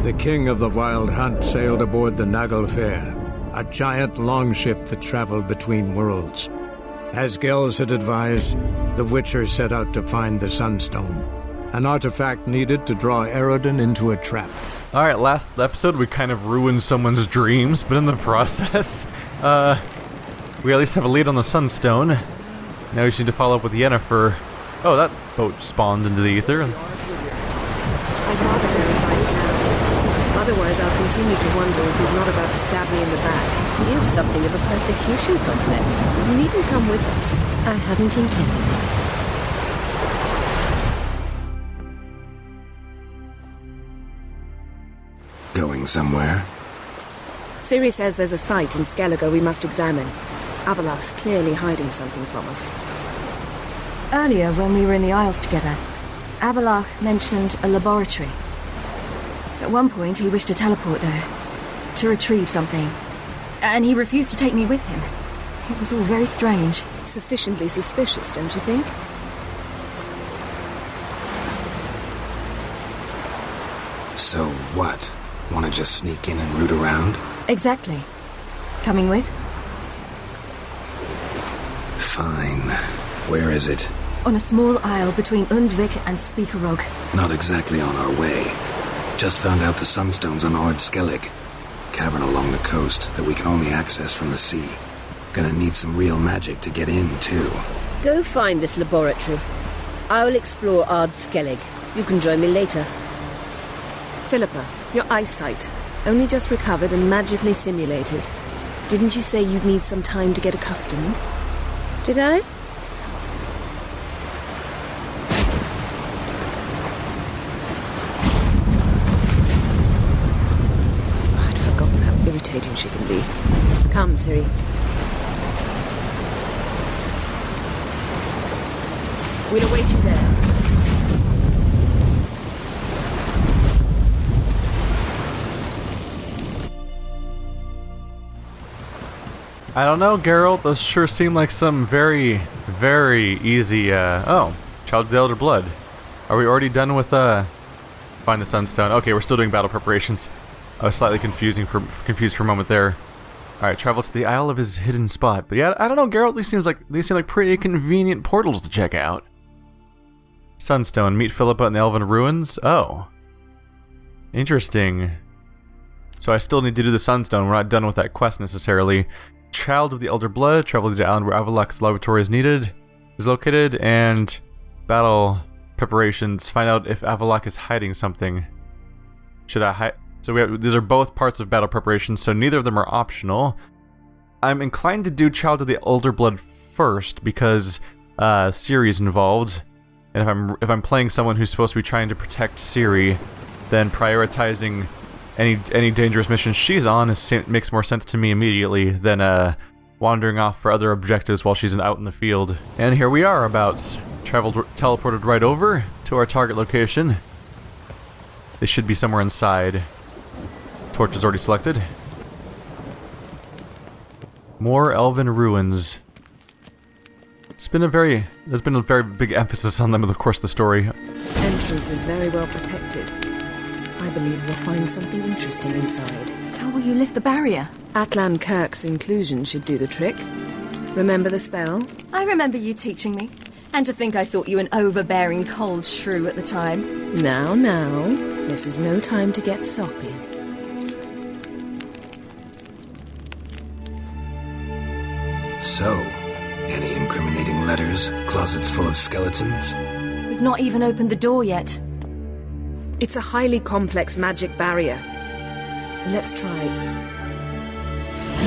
the king of the Wild Hunt sailed aboard the Naglfar, a giant longship that traveled between worlds. As Gels had advised, the Witcher set out to find the Sunstone, an artifact needed to draw Eredin into a trap. Alright, last episode we kind of ruined someone's dreams, but in the process, we at least have a lead on the Sunstone. Now we just need to follow up with Yennefer. Oh, that boat spawned into the ether. I'd rather verify it now. Otherwise, I'll continue to wonder if he's not about to stab me in the back. You've something of a persecution complex. You needn't come with us. I hadn't intended it. Going somewhere? Ciri says there's a site in Skellige we must examine. Avallac's clearly hiding something from us. Earlier, when we were in the Isles together, Avallach mentioned a laboratory. At one point, he wished to teleport there, to retrieve something. And he refused to take me with him. It was all very strange. Sufficiently suspicious, don't you think? So what? Want to just sneak in and root around? Exactly. Coming with? Fine. Where is it? On a small isle between Undvik and Speakerog. Not exactly on our way. Just found out the Sunstone's on Ard Skellig. Cavern along the coast that we can only access from the sea. Gonna need some real magic to get in, too. Go find this laboratory. I'll explore Ard Skellig. You can join me later. Philippa, your eyesight. Only just recovered and magically simulated. Didn't you say you'd need some time to get accustomed? Did I? I'd forgotten how irritating she can be. Come, Ciri. We'll await you there. I don't know, Geralt. Those sure seem like some very, very easy, oh, Child of the Elder Blood. Are we already done with, find the Sunstone? Okay, we're still doing battle preparations. I was slightly confused for a moment there. Alright, travel to the Isle of his hidden spot. But yeah, I don't know, Geralt. These seem like pretty convenient portals to check out. Sunstone. Meet Philippa in the Elven Ruins. Oh. Interesting. So I still need to do the Sunstone. We're not done with that quest necessarily. Child of the Elder Blood, travel to the island where Avallac's laboratory is located, and battle preparations. Find out if Avallach is hiding something. Should I hide? So these are both parts of battle preparations, so neither of them are optional. I'm inclined to do Child of the Elder Blood first because Ciri's involved, and if I'm playing someone who's supposed to be trying to protect Ciri, then prioritizing any dangerous mission she's on makes more sense to me immediately than wandering off for other objectives while she's out in the field. And here we are, teleported right over to our target location. They should be somewhere inside. Torch is already selected. More Elven Ruins. There's been a very big emphasis on them in the course of the story. Entrance is very well protected. I believe we'll find something interesting inside. How will you lift the barrier? Atlan Kirk's inclusion should do the trick. Remember the spell? I remember you teaching me. And to think I thought you an overbearing cold shrew at the time. Now, this is no time to get soppy. So, any incriminating letters? Closets full of skeletons? We've not even opened the door yet. It's a highly complex magic barrier. Let's try.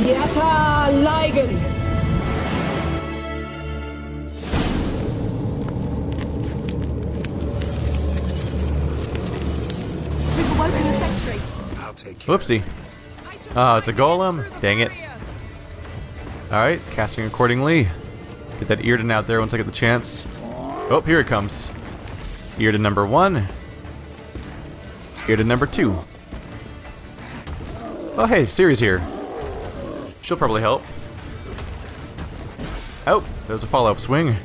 Yata Ligen! We've awoken a sentry. I'll take care. Whoopsie. Oh, it's a golem. Dang it. Alright, casting accordingly. Get that Eredin out there once I get the chance. Oh, here it comes. Eredin number 1. Eredin number 2. Oh, hey, Ciri's here. She'll probably help. Oh, there's a follow-up swing.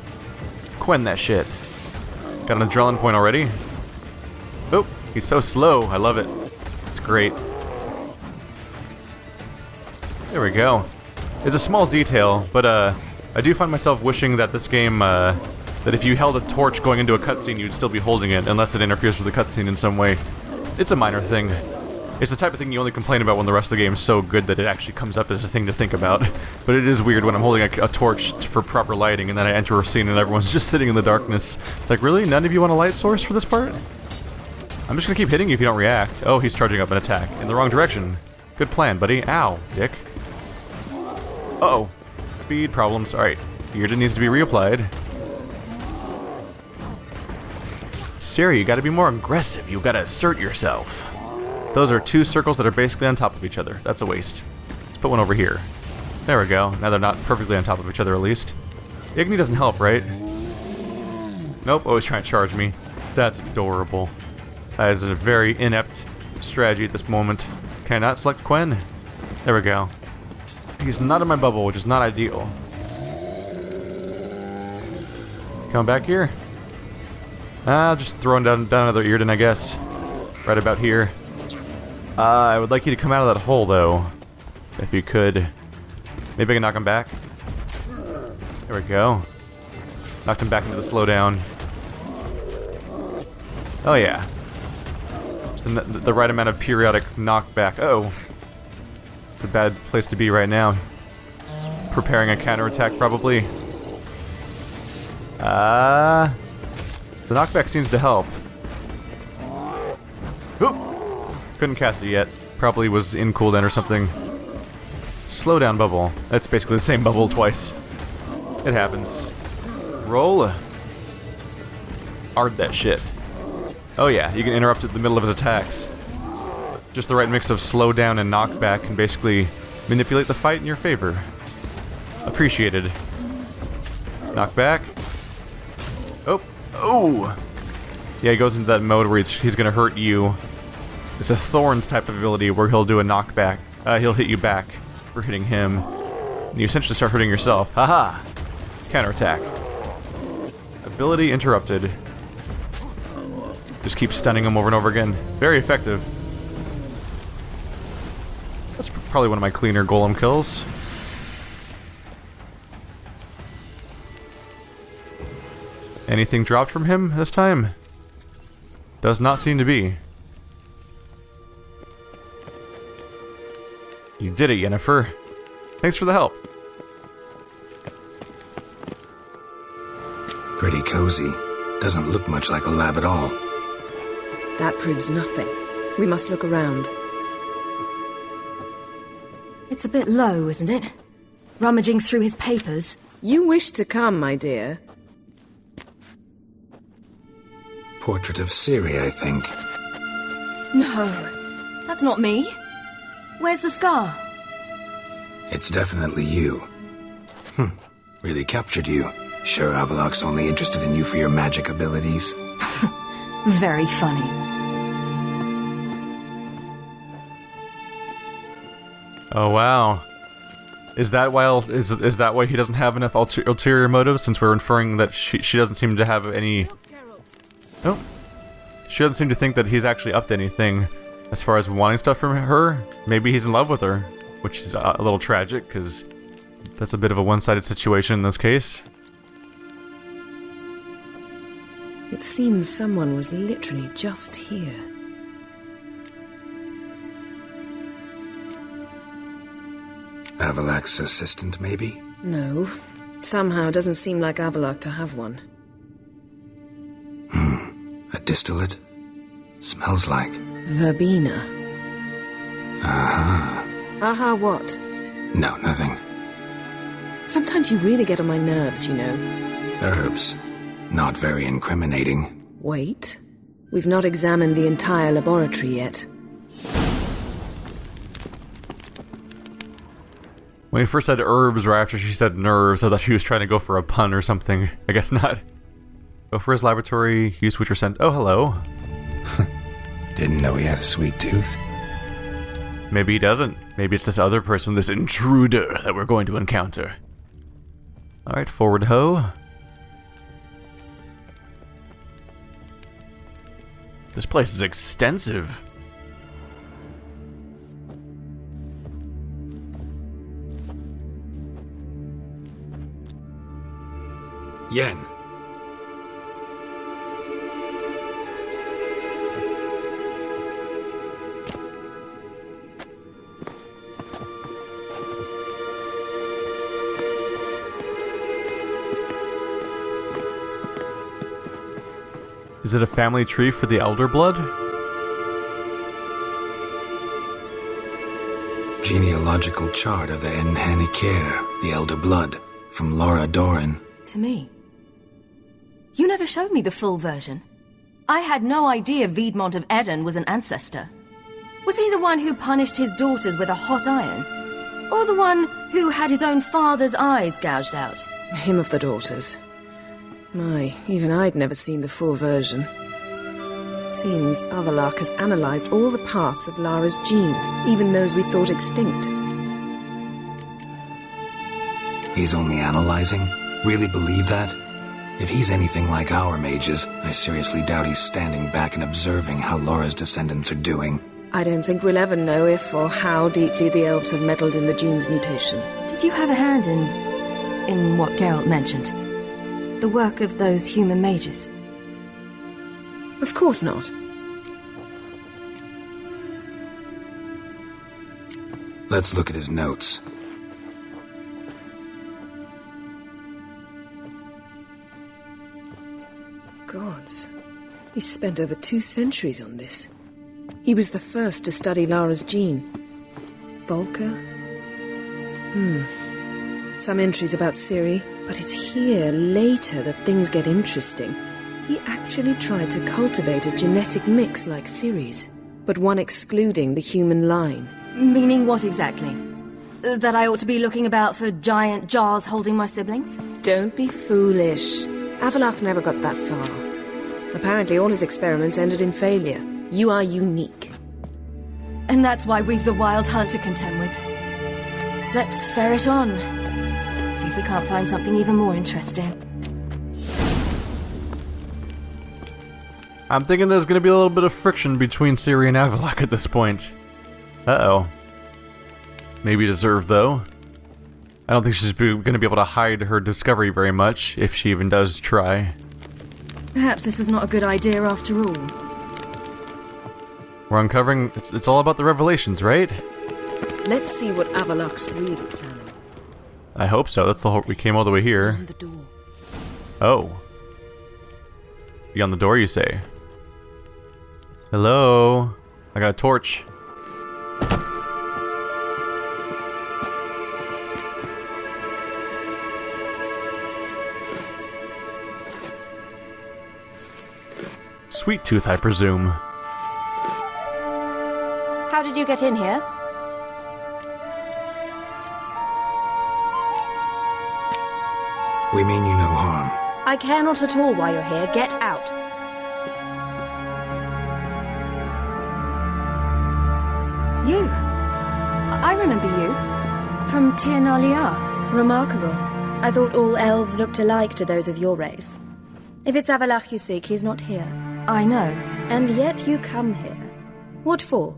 Quen that shit. Got an adrenaline point already. Oh, he's so slow. I love it. It's great. There we go. It's a small detail, but I do find myself wishing that this game, that if you held a torch going into a cutscene, you'd still be holding it, unless it interferes with the cutscene in some way. It's a minor thing. It's the type of thing you only complain about when the rest of the game is so good that it actually comes up as a thing to think about. But it is weird when I'm holding a torch for proper lighting and then I enter a scene and everyone's just sitting in the darkness. It's like, really? None of you want a light source for this part? I'm just gonna keep hitting you if you don't react. Oh, he's charging up an attack. In the wrong direction. Good plan, buddy. Ow, dick. Uh-oh. Speed problems. Alright. Beard needs to be reapplied. Siri, you gotta be more aggressive. You gotta assert yourself. Those are two circles that are basically on top of each other. That's a waste. Let's put one over here. There we go. Now they're not perfectly on top of each other, at least. Igni doesn't help, right? Nope. Oh, he's trying to charge me. That's adorable. That is a very inept strategy at this moment. Can I not select Quen? There we go. He's not in my bubble, which is not ideal. Coming back here? I'll just throw him down another Earden, I guess. Right about here. I would like you to come out of that hole, though. If you could. Maybe I can knock him back. There we go. Knocked him back into the slowdown. Oh, yeah. Just the right amount of periodic knockback. Uh-oh. It's a bad place to be right now. Preparing a counterattack, probably. The knockback seems to help. Oop! Couldn't cast it yet. Probably was in cooldown or something. Slowdown bubble. That's basically the same bubble twice. It happens. Roll. Ard that shit. Oh yeah, you can interrupt at the middle of his attacks. Just the right mix of slowdown and knockback can basically manipulate the fight in your favor. Appreciated. Knockback. Oh. Oh! Yeah, he goes into that mode where he's gonna hurt you. It's a Thorns type of ability where he'll do a knockback. He'll hit you back for hitting him. And you essentially start hurting yourself. Haha! Counterattack. Ability interrupted. Just keep stunning him over and over again. Very effective. That's probably one of my cleaner golem kills. Anything dropped from him this time? Does not seem to be. You did it, Yennefer. Thanks for the help. Pretty cozy. Doesn't look much like a lab at all. That proves nothing. We must look around. It's a bit low, isn't it? Rummaging through his papers. You wish to come, my dear. Portrait of Ciri, I think. No, that's not me. Where's the scar? It's definitely you. Really captured you. Sure Avalok's only interested in you for your magic abilities? Very funny. Oh wow. Is that why is that why he doesn't have enough ulterior motives, since we're inferring that she doesn't seem to have any... Oh. She doesn't seem to think that he's actually up to anything as far as wanting stuff from her. Maybe he's in love with her, which is a little tragic, because that's a bit of a one-sided situation in this case. It seems someone was literally just here. Avalok's assistant, maybe? No. Somehow it doesn't seem like Avalok to have one. A distillate? Smells like... Verbena. Aha. Aha what? No, nothing. Sometimes you really get on my nerves, you know. Herbs. Not very incriminating. Wait. We've not examined the entire laboratory yet. When he first said herbs right after she said nerves, I thought she was trying to go for a pun or something. I guess not. Go for his laboratory, use Witcher scent. Oh, hello. Didn't know he had a sweet tooth. Maybe he doesn't. Maybe it's this other person, this intruder that we're going to encounter. Alright, forward ho. This place is extensive. Yen. Is it a family tree for the elder blood? Genealogical chart of the Enhanikir, the elder blood, from Laura Doran. To me. You never showed me the full version. I had no idea Viedmont of Eden was an ancestor. Was he the one who punished his daughters with a hot iron? Or the one who had his own father's eyes gouged out? Him of the daughters. My, even I'd never seen the full version. Seems Avallac'h has analyzed all the parts of Lara's gene, even those we thought extinct. He's only analyzing? Really believe that? If he's anything like our mages, I seriously doubt he's standing back and observing how Laura's descendants are doing. I don't think we'll ever know if or how deeply the elves have meddled in the gene's mutation. Did you have a hand in what Geralt mentioned? The work of those human mages? Of course not. Let's look at his notes. Gods. He spent over 2 centuries on this. He was the first to study Lara's gene. Volker? Some entries about Ciri, but it's here, later, that things get interesting. He actually tried to cultivate a genetic mix like Ciri's, but one excluding the human line. Meaning what exactly? That I ought to be looking about for giant jars holding my siblings? Don't be foolish. Avallac'h never got that far. Apparently all his experiments ended in failure. You are unique. And that's why we've the Wild Hunt to contend with. Let's ferret on. See if we can't find something even more interesting. I'm thinking there's gonna be a little bit of friction between Ciri and Avallac'h at this point. Uh-oh. Maybe deserved, though. I don't think she's gonna be able to hide her discovery very much, if she even does try. Perhaps this was not a good idea after all. We're uncovering... It's all about the revelations, right? Let's see what Avallac'h's really planning. I hope so. That's the whole... We came all the way here. Beyond the door. Oh. Beyond the door, you say? Hello? I got a torch. Sweet Tooth, I presume. How did you get in here? We mean you no harm. I care not at all why you're here. Get out. You. I remember you. From Tir na Liar. Remarkable. I thought all elves looked alike to those of your race. If it's Avallac'h you seek, he's not here. I know. And yet you come here. What for?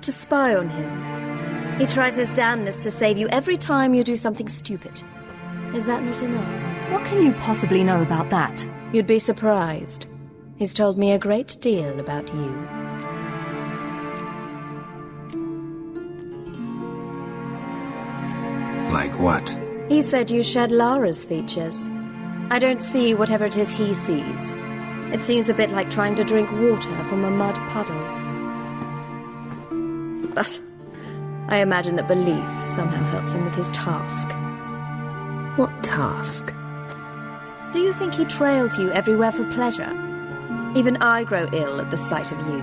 To spy on him. He tries his damnedest to save you every time you do something stupid. Is that not enough? What can you possibly know about that? You'd be surprised. He's told me a great deal about you. Like what? He said you shared Lara's features. I don't see whatever it is he sees. It seems a bit like trying to drink water from a mud puddle. But I imagine that belief somehow helps him with his task. What task? Do you think he trails you everywhere for pleasure? Even I grow ill at the sight of you.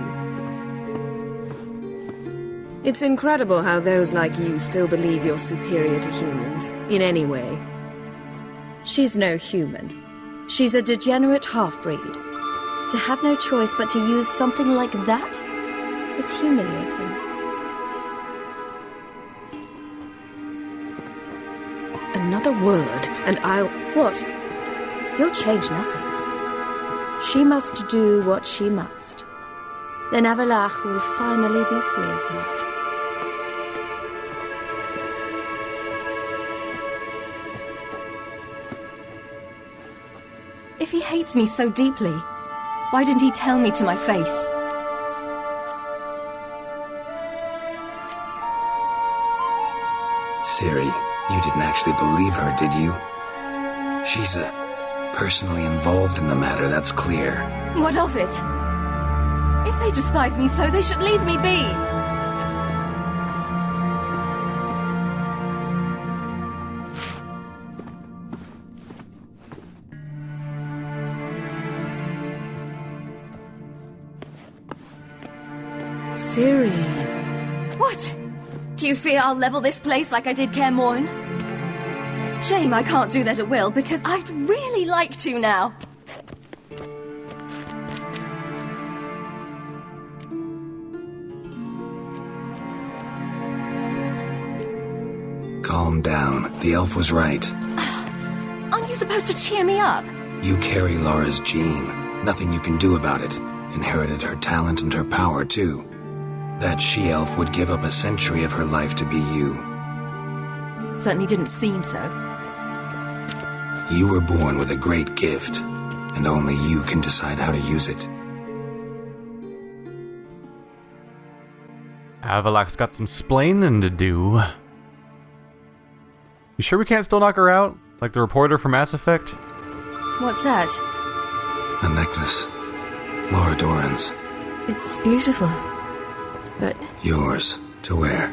It's incredible how those like you still believe you're superior to humans, in any way. She's no human. She's a degenerate half-breed. To have no choice but to use something like that? It's humiliating. Another word, and I'll... What? You'll change nothing. She must do what she must. Then Avallac'h will finally be free of her. hates me so deeply, why didn't he tell me to my face? Ciri, you didn't actually believe her, did you? She's personally involved in the matter, that's clear. What of it? If they despise me so, they should leave me be. Ciri. What? Do you fear I'll level this place like I did Kaer Morhen? Shame I can't do that at will, because I'd really like to now. Calm down. The elf was right. Aren't you supposed to cheer me up? You carry Laura's gene. Nothing you can do about it. Inherited her talent and her power, too. That she-elf would give up a century of her life to be you. Certainly didn't seem so. You were born with a great gift, and only you can decide how to use it. Avallac's got some splaining to do. You sure we can't still knock her out? Like the reporter from Mass Effect? What's that? A necklace. Laura Doran's. It's beautiful. But Yours. To wear.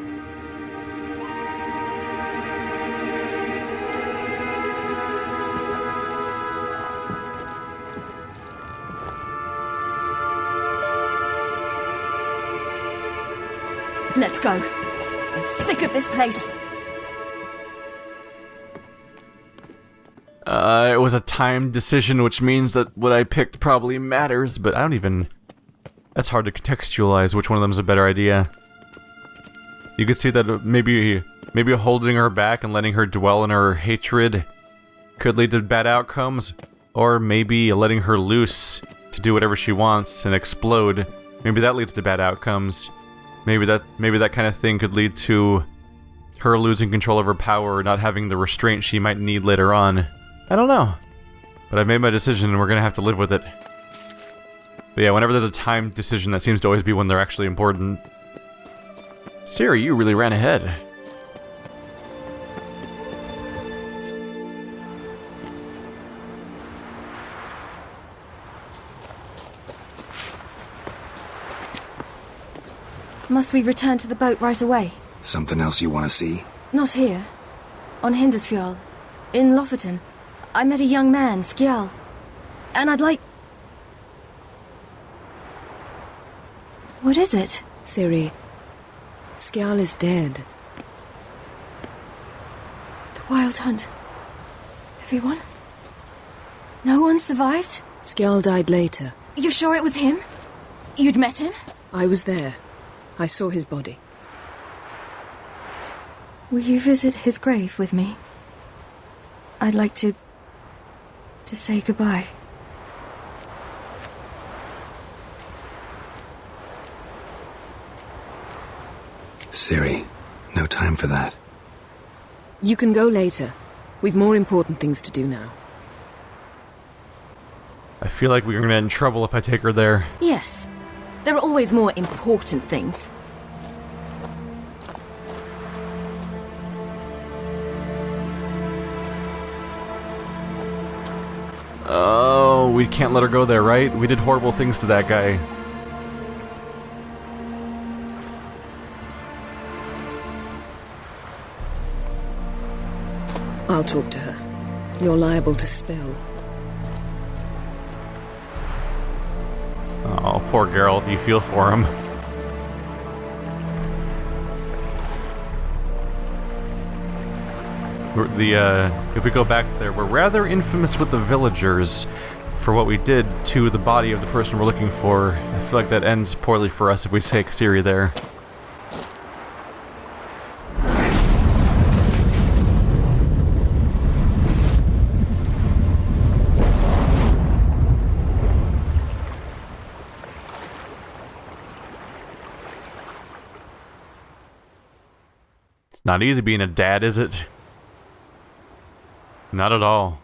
let's go. I'm sick of this place. It was a timed decision, which means that what I picked probably matters, but I don't even... That's hard to contextualize which one of them is a better idea. You could see that maybe holding her back and letting her dwell in her hatred could lead to bad outcomes, or maybe letting her loose to do whatever she wants and explode. Maybe that leads to bad outcomes. Maybe that kind of thing could lead to her losing control of her power or not having the restraint she might need later on. I don't know. But I've made my decision and we're gonna have to live with it. But yeah, whenever there's a timed decision, that seems to always be when they're actually important. Ciri, you really ran ahead. Must we return to the boat right away? Something else you want to see? Not here. On Hindersfjall. In Lofoten. I met a young man, Skjal. And I'd like... What is it? Ciri, Skjal is dead. The Wild Hunt. Everyone? No one survived? Skjal died later. You sure it was him? You'd met him? I was there. I saw his body. Will you visit his grave with me? I'd like to say goodbye. Ciri, no time for that. You can go later. We've more important things to do now. I feel like we're gonna get in trouble if I take her there. Yes. There are always more important things. Oh, we can't let her go there, right? We did horrible things to that guy. I'll talk to her. You're liable to spill. Oh, poor Geralt. You feel for him. If we go back there, we're rather infamous with the villagers for what we did to the body of the person we're looking for. I feel like that ends poorly for us if we take Ciri there. It's not easy being a dad, is it? Not at all.